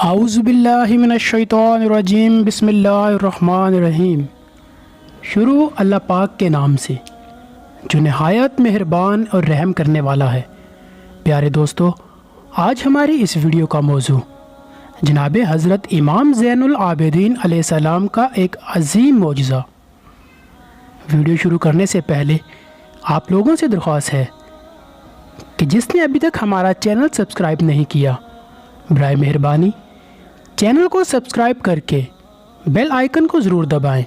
اعوذ باللہ من الشیطان الرجیم بسم اللہ الرحمن الرحیم۔ شروع اللہ پاک کے نام سے جو نہایت مہربان اور رحم کرنے والا ہے۔ پیارے دوستو، آج ہماری اس ویڈیو کا موضوع جناب حضرت امام زین العابدین علیہ السلام کا ایک عظیم معجزہ۔ ویڈیو شروع کرنے سے پہلے آپ لوگوں سے درخواست ہے کہ جس نے ابھی تک ہمارا چینل سبسکرائب نہیں کیا، برائے مہربانی چینل کو سبسکرائب کر کے بیل آئیکن کو ضرور دبائیں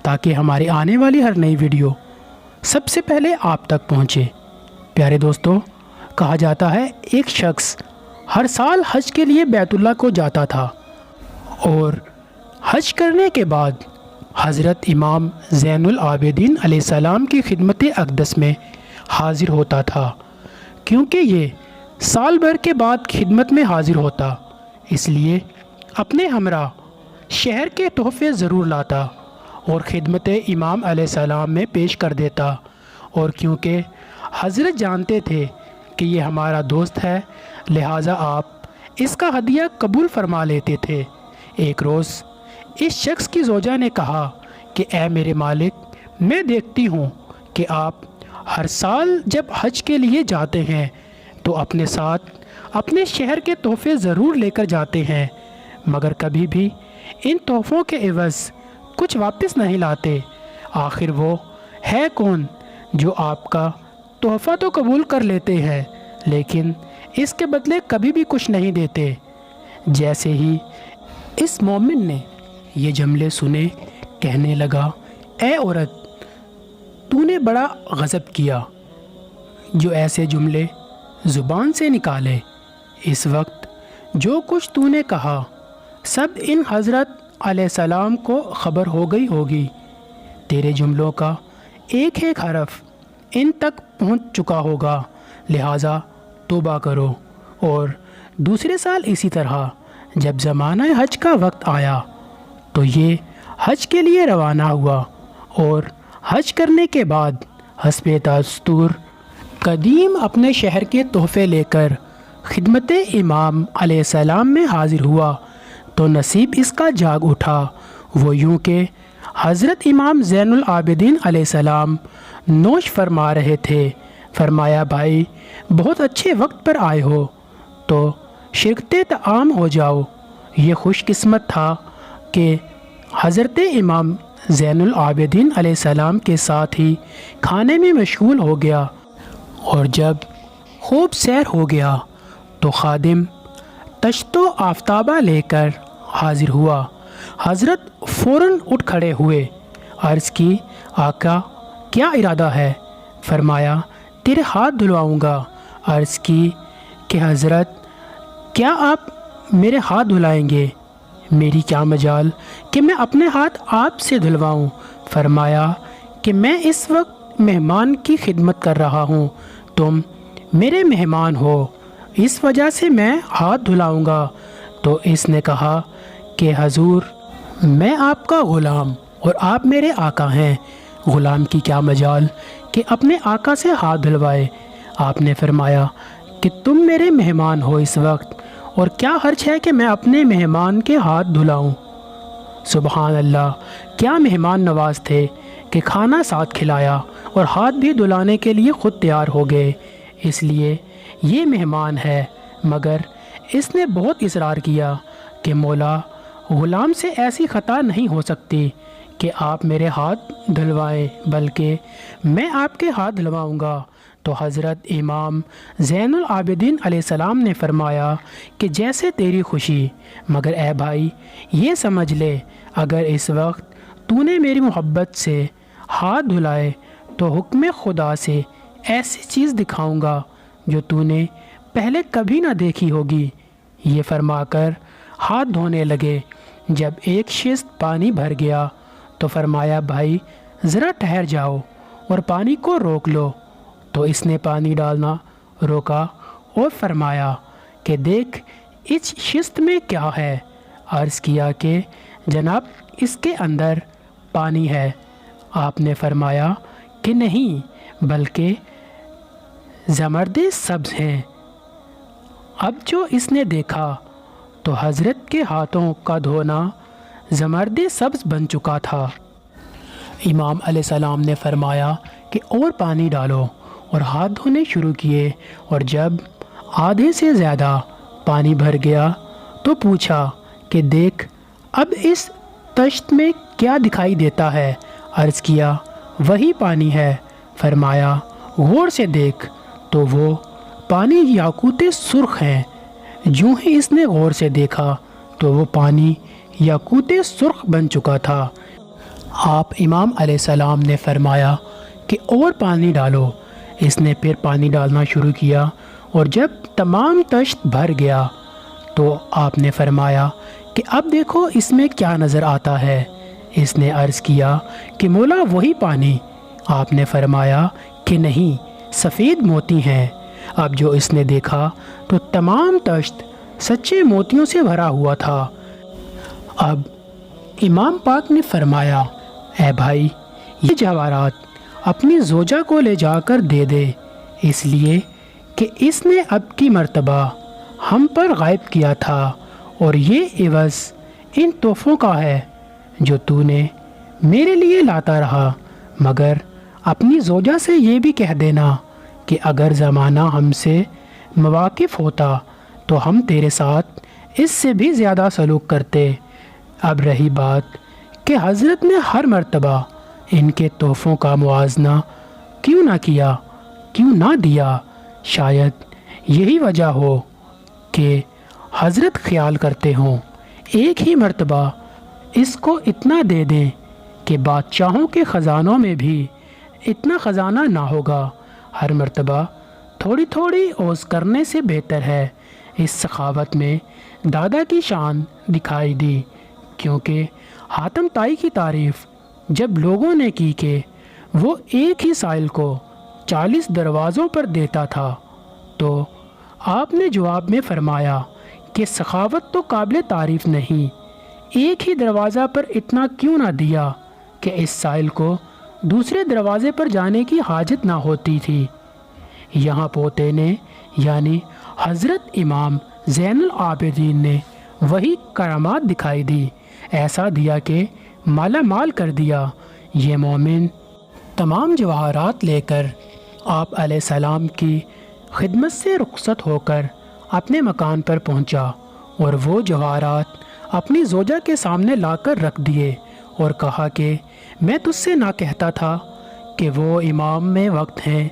تاکہ ہماری آنے والی ہر نئی ویڈیو سب سے پہلے آپ تک پہنچے۔ پیارے دوستو، کہا جاتا ہے ایک شخص ہر سال حج کے لیے بیت اللہ کو جاتا تھا اور حج کرنے کے بعد حضرت امام زین العابدین علیہ السلام کی خدمت اقدس میں حاضر ہوتا تھا۔ کیونکہ یہ سال بھر کے بعد خدمت میں حاضر ہوتا، اس لیے اپنے ہمراہ شہر کے تحفے ضرور لاتا اور خدمت امام علیہ السلام میں پیش کر دیتا، اور کیونکہ حضرت جانتے تھے کہ یہ ہمارا دوست ہے، لہٰذا آپ اس کا ہدیہ قبول فرما لیتے تھے۔ ایک روز اس شخص کی زوجہ نے کہا کہ اے میرے مالک، میں دیکھتی ہوں کہ آپ ہر سال جب حج کے لیے جاتے ہیں تو اپنے ساتھ اپنے شہر کے تحفے ضرور لے کر جاتے ہیں، مگر کبھی بھی ان تحفوں کے عوض کچھ واپس نہیں لاتے۔ آخر وہ ہے کون جو آپ کا تحفہ تو قبول کر لیتے ہیں لیکن اس کے بدلے کبھی بھی کچھ نہیں دیتے؟ جیسے ہی اس مومن نے یہ جملے سنے، کہنے لگا، اے عورت، تو نے بڑا غضب کیا جو ایسے جملے زبان سے نکالے۔ اس وقت جو کچھ تو نے کہا سب ان حضرت علیہ السلام کو خبر ہو گئی ہوگی۔ تیرے جملوں کا ایک ایک حرف ان تک پہنچ چکا ہوگا، لہٰذا توبہ کرو۔ اور دوسرے سال اسی طرح جب زمانہ حج کا وقت آیا تو یہ حج کے لیے روانہ ہوا، اور حج کرنے کے بعد حسب دستور قدیم اپنے شہر کے تحفے لے کر خدمت امام علیہ السلام میں حاضر ہوا تو نصیب اس کا جاگ اٹھا۔ وہ یوں کہ حضرت امام زین العابدین علیہ السلام نوش فرما رہے تھے۔ فرمایا، بھائی بہت اچھے وقت پر آئے ہو، تو شرکت طعام ہو جاؤ۔ یہ خوش قسمت تھا کہ حضرت امام زین العابدین علیہ السلام کے ساتھ ہی کھانے میں مشغول ہو گیا، اور جب خوب سیر ہو گیا تو خادم تشت و آفتابہ لے کر حاضر ہوا۔ حضرت فوراً اٹھ کھڑے ہوئے، عرض کی، آقا کیا ارادہ ہے؟ فرمایا، تیرے ہاتھ دھلواؤں گا۔ عرض کی کہ حضرت کیا آپ میرے ہاتھ دھلائیں گے؟ میری کیا مجال کہ میں اپنے ہاتھ آپ سے دھلواؤں۔ فرمایا کہ میں اس وقت مہمان کی خدمت کر رہا ہوں، تم میرے مہمان ہو، اس وجہ سے میں ہاتھ دھلاؤں گا۔ تو اس نے کہا کہ حضور، میں آپ کا غلام اور آپ میرے آقا ہیں، غلام کی کیا مجال کہ اپنے آقا سے ہاتھ دھلوائے۔ آپ نے فرمایا کہ تم میرے مہمان ہو اس وقت، اور کیا حرج ہے کہ میں اپنے مہمان کے ہاتھ دھلاؤں؟ سبحان اللہ، کیا مہمان نواز تھے کہ کھانا ساتھ کھلایا اور ہاتھ بھی دھلانے کے لیے خود تیار ہو گئے۔ اس لیے یہ مہمان ہے، مگر اس نے بہت اصرار کیا کہ مولا، غلام سے ایسی خطا نہیں ہو سکتی کہ آپ میرے ہاتھ دھلوائیں، بلکہ میں آپ کے ہاتھ دھلواؤں گا۔ تو حضرت امام زین العابدین علیہ السلام نے فرمایا کہ جیسے تیری خوشی، مگر اے بھائی یہ سمجھ لے، اگر اس وقت تو نے میری محبت سے ہاتھ دھلائے تو حکم خدا سے ایسی چیز دکھاؤں گا جو تو نے پہلے کبھی نہ دیکھی ہوگی۔ یہ فرما کر ہاتھ دھونے لگے۔ جب ایک شست پانی بھر گیا تو فرمایا، بھائی ذرا ٹھہر جاؤ اور پانی کو روک لو۔ تو اس نے پانی ڈالنا روکا اور فرمایا کہ دیکھ اس شست میں کیا ہے۔ عرض کیا کہ جناب اس کے اندر پانی ہے۔ آپ نے فرمایا کہ نہیں، بلکہ زمرد سبز ہیں۔ اب جو اس نے دیکھا تو حضرت کے ہاتھوں کا دھونا زمرد سبز بن چکا تھا۔ امام علیہ السلام نے فرمایا کہ اور پانی ڈالو، اور ہاتھ دھونے شروع کیے، اور جب آدھے سے زیادہ پانی بھر گیا تو پوچھا کہ دیکھ اب اس تشت میں کیا دکھائی دیتا ہے؟ عرض کیا وہی پانی ہے۔ فرمایا غور سے دیکھ، تو وہ پانی یاقوت سرخ ہیں۔ جوں ہی اس نے غور سے دیکھا تو وہ پانی یاقوت سرخ بن چکا تھا۔ آپ امام علیہ السلام نے فرمایا کہ اور پانی ڈالو۔ اس نے پھر پانی ڈالنا شروع کیا، اور جب تمام تشت بھر گیا تو آپ نے فرمایا کہ اب دیکھو اس میں کیا نظر آتا ہے۔ اس نے عرض کیا کہ مولا وہی پانی۔ آپ نے فرمایا کہ نہیں، سفید موتی ہیں۔ اب جو اس نے دیکھا تو تمام تشت سچے موتیوں سے بھرا ہوا تھا۔ اب امام پاک نے فرمایا اے بھائی، یہ جواہرات اپنی زوجہ کو لے جا کر دے دے، اس لیے کہ اس نے اب کی مرتبہ ہم پر غائب کیا تھا، اور یہ عوض ان تحفوں کا ہے جو تو نے میرے لیے لاتا رہا۔ مگر اپنی زوجہ سے یہ بھی کہہ دینا کہ اگر زمانہ ہم سے مواقف ہوتا تو ہم تیرے ساتھ اس سے بھی زیادہ سلوک کرتے۔ اب رہی بات کہ حضرت نے ہر مرتبہ ان کے تحفوں کا موازنہ کیوں نہ کیا، کیوں نہ دیا، شاید یہی وجہ ہو کہ حضرت خیال کرتے ہوں ایک ہی مرتبہ اس کو اتنا دے دیں کہ بادشاہوں کے خزانوں میں بھی اتنا خزانہ نہ ہوگا۔ ہر مرتبہ تھوڑی تھوڑی اوز کرنے سے بہتر ہے۔ اس سخاوت میں دادا کی شان دکھائی دی، کیونکہ حاتم طائی کی تعریف جب لوگوں نے کی کہ وہ ایک ہی سائل کو 40 دروازوں پر دیتا تھا، تو آپ نے جواب میں فرمایا کہ سخاوت تو قابل تعریف نہیں، ایک ہی دروازہ پر اتنا کیوں نہ دیا کہ اس سائل کو دوسرے دروازے پر جانے کی حاجت نہ ہوتی تھی۔ یہاں پوتے نے یعنی حضرت امام زین العابدین نے وہی کرامات دکھائی دی، ایسا دیا کہ مالا مال کر دیا۔ یہ مومن تمام جواہرات لے کر آپ علیہ السلام کی خدمت سے رخصت ہو کر اپنے مکان پر پہنچا، اور وہ جواہرات اپنی زوجہ کے سامنے لا کر رکھ دیے، اور کہا کہ میں تجھ سے نہ کہتا تھا کہ وہ امام میں وقت ہیں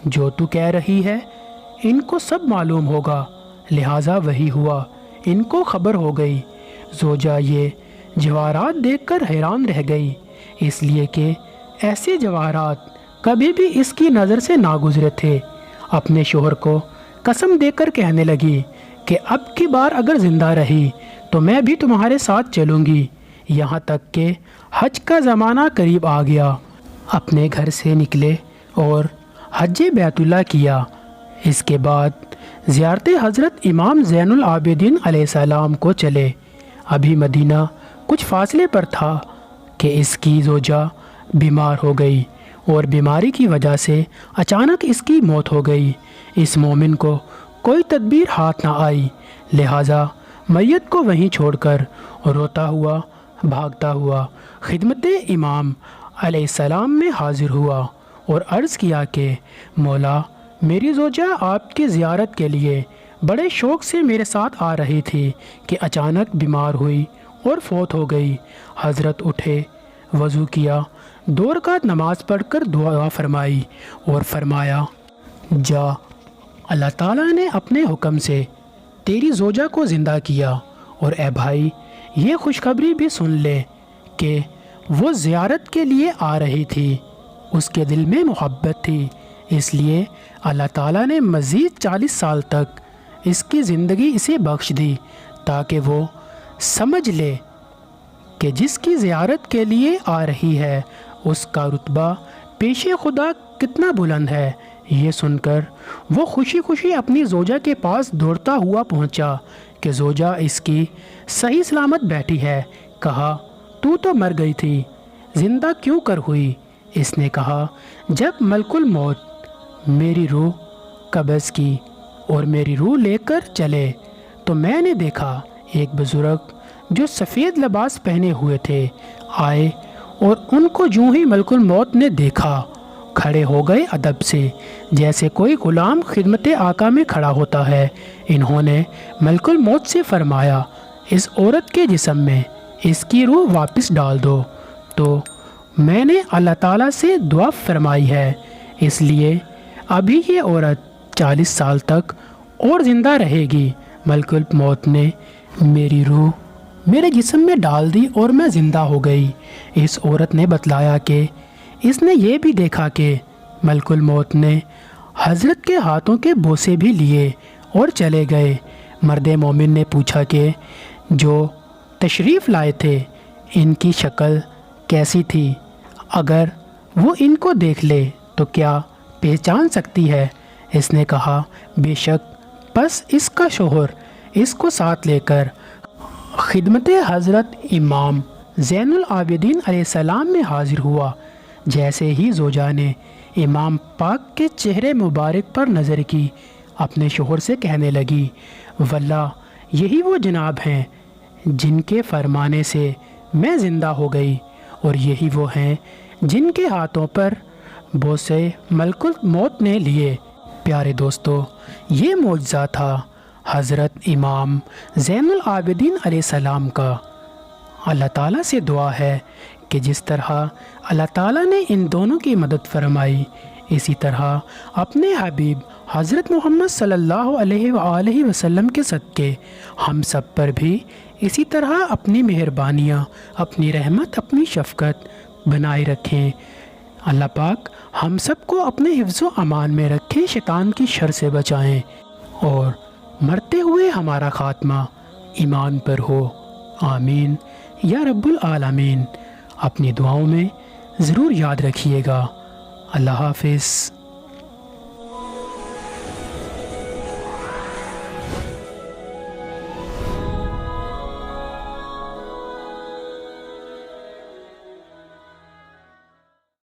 جو تو کہہ رہی ہے، ان کو سب معلوم ہوگا، لہٰذا وہی ہوا، ان کو خبر ہو گئی۔ زوجہ یہ جواہرات دیکھ کر حیران رہ گئی، اس لیے کہ ایسے جواہرات کبھی بھی اس کی نظر سے نہ گزرے تھے۔ اپنے شوہر کو قسم دے کر کہنے لگی کہ اب کی بار اگر زندہ رہی تو میں بھی تمہارے ساتھ چلوں گی، یہاں تک کہ حج کا زمانہ قریب آ گیا۔ اپنے گھر سے نکلے اور حج بیت اللہ کیا۔ اس کے بعد زیارت حضرت امام زین العابدین علیہ السلام کو چلے۔ ابھی مدینہ کچھ فاصلے پر تھا کہ اس کی زوجہ بیمار ہو گئی، اور بیماری کی وجہ سے اچانک اس کی موت ہو گئی۔ اس مومن کو کوئی تدبیر ہاتھ نہ آئی، لہٰذا میت کو وہیں چھوڑ کر روتا ہوا بھاگتا ہوا خدمت امام علیہ السلام میں حاضر ہوا، اور عرض کیا کہ مولا، میری زوجہ آپ کی زیارت کے لیے بڑے شوق سے میرے ساتھ آ رہی تھی کہ اچانک بیمار ہوئی اور فوت ہو گئی۔ حضرت اٹھے، وضو کیا، 2 رکعت نماز پڑھ کر دعا فرمائی، اور فرمایا جا، اللہ تعالیٰ نے اپنے حکم سے تیری زوجہ کو زندہ کیا، اور اے بھائی یہ خوشخبری بھی سن لے کہ وہ زیارت کے لیے آ رہی تھی، اس کے دل میں محبت تھی، اس لیے اللہ تعالیٰ نے مزید 40 سال تک اس کی زندگی اسے بخش دی، تاکہ وہ سمجھ لے کہ جس کی زیارت کے لیے آ رہی ہے اس کا رتبہ پیش خدا کتنا بلند ہے۔ یہ سن کر وہ خوشی خوشی اپنی زوجہ کے پاس دوڑتا ہوا پہنچا کہ زوجہ اس کی صحیح سلامت بیٹھی ہے۔ کہا تو مر گئی تھی، زندہ کیوں کر ہوئی؟ اس نے کہا جب ملک الموت میری روح قبض کی اور میری روح لے کر چلے تو میں نے دیکھا ایک بزرگ جو سفید لباس پہنے ہوئے تھے آئے، اور ان کو جو ہی ملک الموت نے دیکھا کھڑے ہو گئے ادب سے، جیسے کوئی غلام خدمت آقا میں کھڑا ہوتا ہے۔ انہوں نے ملک الموت سے فرمایا، اس عورت کے جسم میں اس کی روح واپس ڈال دو۔ تو میں نے اللہ تعالیٰ سے دعا فرمائی ہے، اس لیے ابھی یہ عورت 40 سال تک اور زندہ رہے گی۔ ملک الموت نے میری روح میرے جسم میں ڈال دی اور میں زندہ ہو گئی۔ اس عورت نے بتلایا کہ اس نے یہ بھی دیکھا کہ ملک الموت نے حضرت کے ہاتھوں کے بوسے بھی لیے اور چلے گئے۔ مرد مومن نے پوچھا کہ جو تشریف لائے تھے ان کی شکل کیسی تھی؟ اگر وہ ان کو دیکھ لے تو کیا پہچان سکتی ہے؟ اس نے کہا، بے شک۔ پس اس کا شوہر اس کو ساتھ لے کر خدمت حضرت امام زین العابدین علیہ السلام میں حاضر ہوا۔ جیسے ہی زوجہ نے امام پاک کے چہرے مبارک پر نظر کی، اپنے شوہر سے کہنے لگی، واللہ یہی وہ جناب ہیں جن کے فرمانے سے میں زندہ ہو گئی، اور یہی وہ ہیں جن کے ہاتھوں پر بوسے ملک الموت نے لیے۔ پیارے دوستو، یہ معجزہ تھا حضرت امام زین العابدین علیہ السلام کا۔ اللہ تعالیٰ سے دعا ہے کہ جس طرح اللہ تعالیٰ نے ان دونوں کی مدد فرمائی، اسی طرح اپنے حبیب حضرت محمد صلی اللہ علیہ وآلہ وسلم کے صدقے ہم سب پر بھی اسی طرح اپنی مہربانیاں، اپنی رحمت، اپنی شفقت بنائے رکھیں۔ اللہ پاک ہم سب کو اپنے حفظ و امان میں رکھیں، شیطان کی شر سے بچائیں، اور مرتے ہوئے ہمارا خاتمہ ایمان پر ہو۔ آمین یا رب العالمین۔ اپنی دعاؤں میں ضرور یاد رکھیے گا۔ اللہ حافظ۔